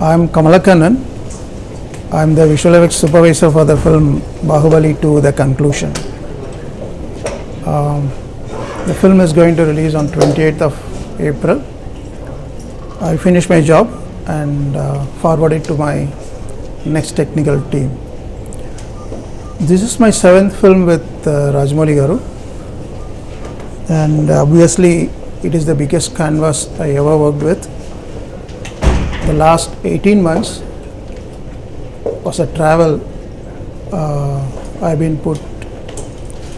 I'm Kamala Kannan. I'm the visual effects supervisor for the film Baahubali 2, The Conclusion. The film is going to release on 28th of April. I finished my job and forward it to my next technical team. This is my 7th film with Rajamouli Garu, and obviously it is the biggest canvas I ever worked with. The last 18 months was a travel I've been put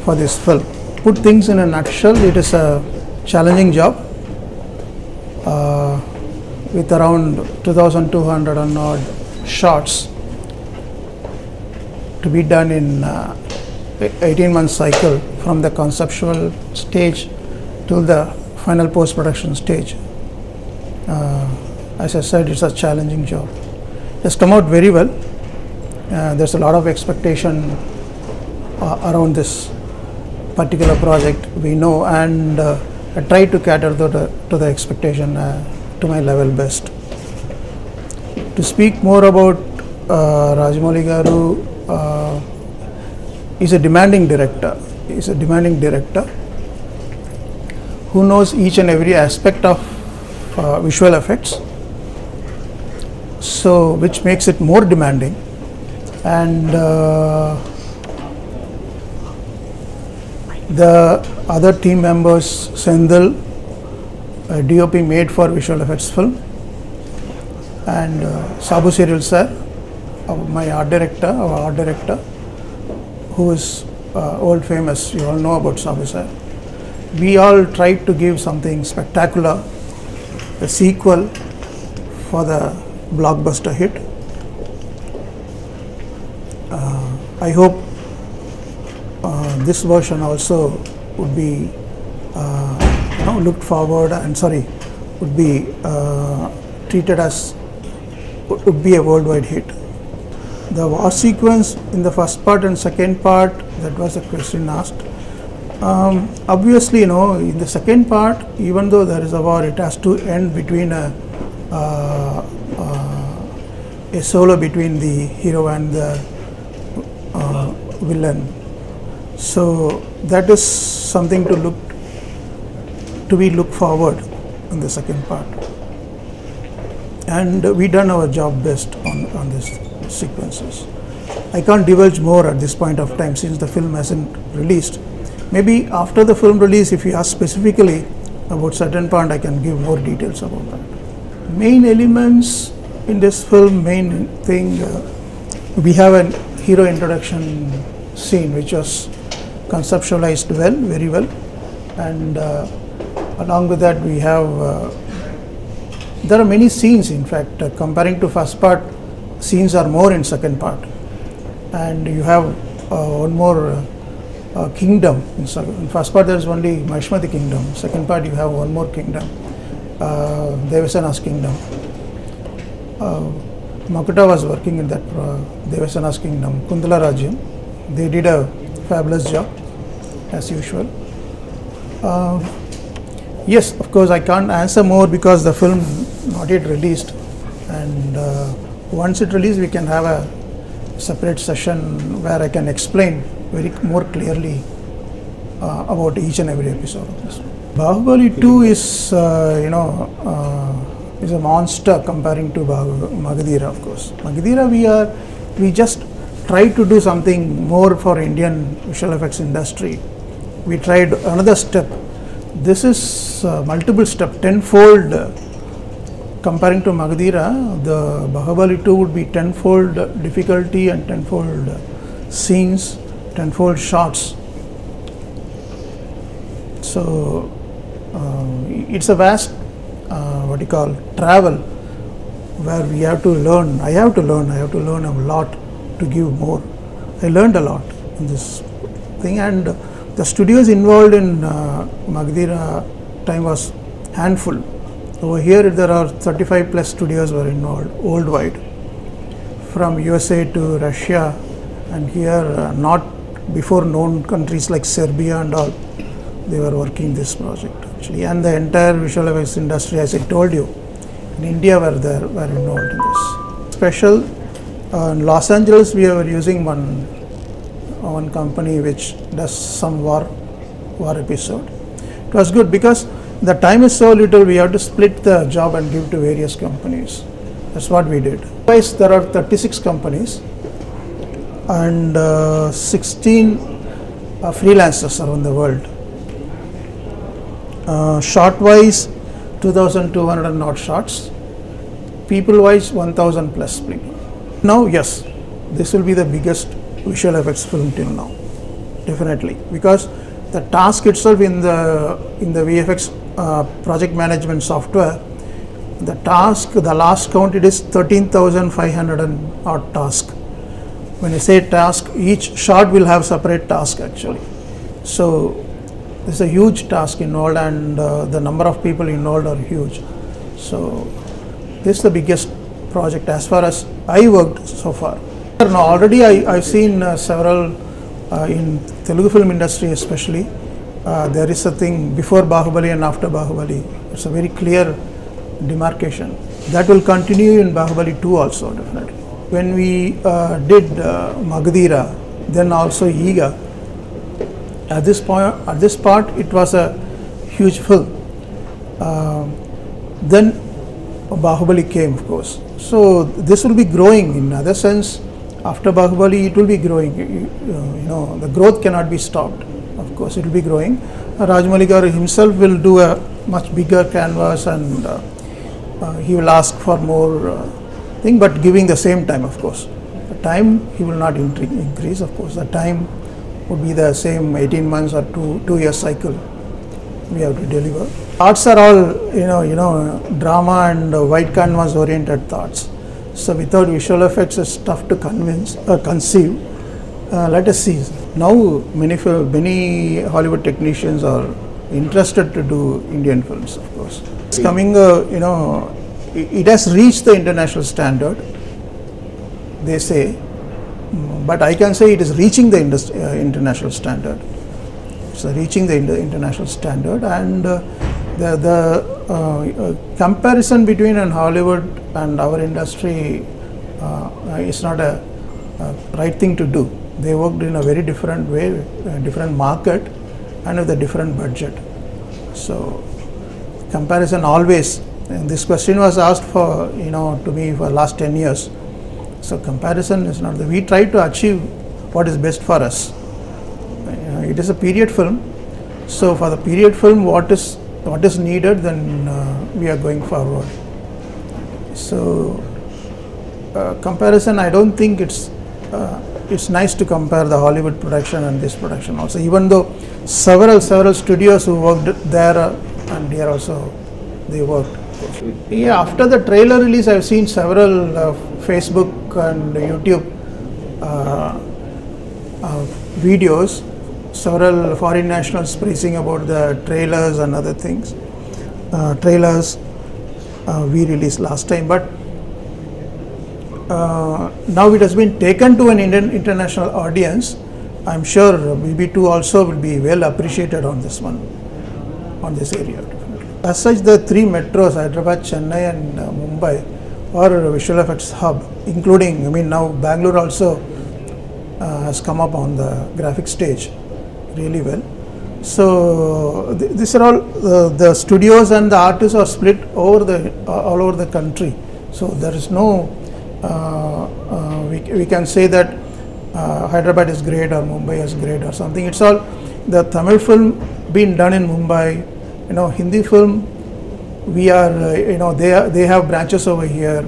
for this film. Put things in a nutshell, it is a challenging job with around 2,200 and odd shots to be done in 18-month cycle from the conceptual stage to the final post-production stage. As I said, it's a challenging job. It's come out very well. There's a lot of expectation around this particular project, we know, and I try to cater to the expectation to my level best. To speak more about Rajamouli Garu, is a demanding director. He's a demanding director who knows each and every aspect of visual effects, so which makes it more demanding. And the other team members, Sendil, DOP made for visual effects film, and Sabu Serial sir, my art director, who is old famous, you all know about Sabu sir. We all tried to give something spectacular, a sequel for the blockbuster hit. I hope this version also would be looked forward and would be treated as would be a worldwide hit. The war sequence in the first part and second part, that was a question asked. Obviously, in the second part, even though there is a war, it has to end between a solo between the hero and the villain. So that is something to be looked forward in the second part. And we done our job best on these sequences. I can't divulge more at this point of time since the film hasn't released. Maybe after the film release, if you ask specifically about certain part, I can give more details about that. Main elements in this film, main thing, we have a hero introduction scene which was conceptualized well, very well, and along with that we have, there are many scenes, in fact, comparing to first part, scenes are more in second part, and you have one more kingdom. In first part there is only Mahishmati kingdom, second part you have one more kingdom, Devasana's kingdom. Makuta was working in that Devasana's kingdom, Kundala Rajyam. They did a fabulous job as usual. Yes, of course I can't answer more because the film not yet released, and once it released we can have a separate session where I can explain more clearly about each and every episode of this. Baahubali 2 is is a monster comparing to Magadhira, of course. Magadhira we just tried to do something more for Indian visual effects industry. We tried another step. This is multiple step, tenfold. Comparing to Magadhira, the Baahubali 2 would be tenfold difficulty and tenfold scenes, tenfold shots. So it's a vast travel where we have to learn. I have to learn a lot to give more. I learned a lot in this thing, and the studios involved in Magadhira time was handful. Over here there are 35 plus studios were involved worldwide, from USA to Russia, and here not before known countries like Serbia and all, they were working this project actually. And the entire visual effects industry, as I told you, in India were involved in this. Special in Los Angeles, we were using one company which does some war episode. It was good because the time is so little, we have to split the job and give to various companies. That's what we did. Otherwise, there are 36 companies and 16 freelancers around the world. Short-wise, 2,200 and odd shots. People-wise, 1,000 plus people. Now, yes, this will be the biggest visual effects film till now, definitely, because the task itself in the VFX project management software, the last count, it is 13,500 and odd task. When I say task, each shot will have separate task actually. So there's a huge task involved, and the number of people involved are huge. So this is the biggest project as far as I worked so far. Now already I've seen several in Telugu film industry especially. There is a thing before Baahubali and after Baahubali. It's a very clear demarcation. That will continue in Baahubali 2 also, definitely. When we did Magadira, then also Iga, at this part it was a huge film. Then Baahubali came, of course. So this will be growing in other sense. After Baahubali, it will be growing. You know, the growth cannot be stopped. Of course, it will be growing. Rajamouli Garu himself will do a much bigger canvas, and he will ask for more thing, but giving the same time, of course. The time he will not increase, of course. The time would be the same 18 months or 2 year cycle we have to deliver. Thoughts are all, you know, drama and white canvas oriented thoughts. So without visual effects, it's tough to conceive. Let us see. Now many Hollywood technicians are interested to do Indian films, of course. It's coming, you know, it has reached the international standard, they say, but I can say it is reaching the international standard. It's reaching the international standard, and the comparison between Hollywood and our industry is not a right thing to do. They worked in a very different way, a different market, and with a different budget. So comparison always, and this question was asked for, you know, to me for last 10 years. So comparison is not we try to achieve what is best for us. It is a period film, so for the period film, what is needed, then we are going forward. So comparison, I don't think it's nice to compare the Hollywood production and this production also, even though several studios who worked there and here also they worked. Yeah, after the trailer release, I've seen several Facebook and YouTube videos, several foreign nationals praising about the trailers and other things. Trailers we released last time, but now it has been taken to an international audience. I'm sure BB2 also will be well appreciated on this one, on this area. As such, the 3 metros, Hyderabad, Chennai and Mumbai, are visual effects hub, including, I mean, now Bangalore also has come up on the graphic stage really well. So these are all the studios and the artists are split over all over the country. So there is no we can say that Hyderabad is great or Mumbai is great or something. It's all the Tamil film being done in Mumbai. You know, Hindi film, we are, you know, they have branches over here,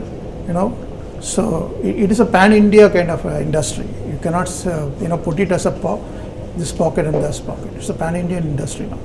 you know. So it is a pan-India kind of industry. You cannot, you know, put it as this pocket and this pocket. It's a pan-Indian industry now.